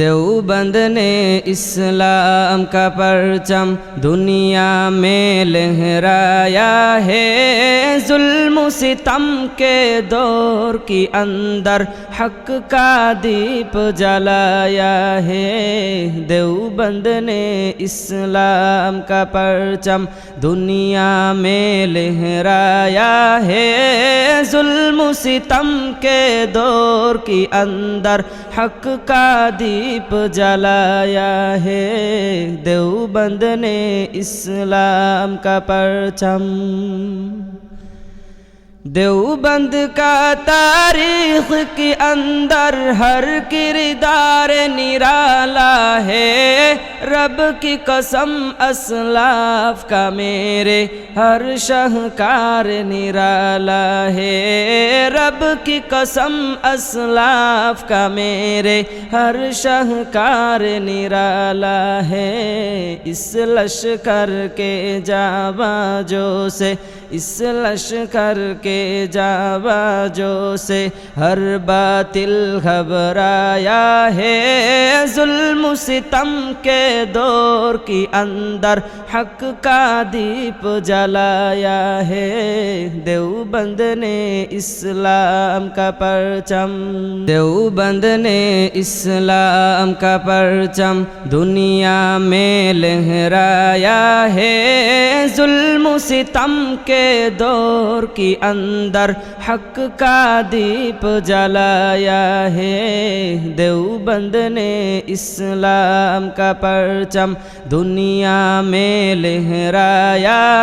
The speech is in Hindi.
देवबंद ने इस्लाम का परचम दुनिया में लहराया है। जुल्म सितम के दौर की अंदर हक का दीप जलाया है। देवबंद ने इस्लाम का परचम दुनिया में लहराया है। जुल्म सितम के दौर की अंदर हक का दीप जलाया है। देवबंद ने इस्लाम का परचम। देवबंद का तारीख के अंदर हर किरदार निराला है। रब की कसम असलाफ का मेरे हर शाहकार निराला है। रब की कसम असलाफ का मेरे हर शाहकार निराला है। इस लश्कर के जाबाजों से, इस लश्कर के जाबाजों से हर बातिल घबराया है। जुल्म सितम के दौर की अंदर हक का दीप जलाया है। देवबंद ने इस्लाम का परचम। देवबंद ने इस्लाम का परचम दुनिया में लहराया है। जुल्म सितम के दौर की अंदर हक का दीप जलाया है। देवबंद ने इस्लाम का परचम दुनिया में लहराया।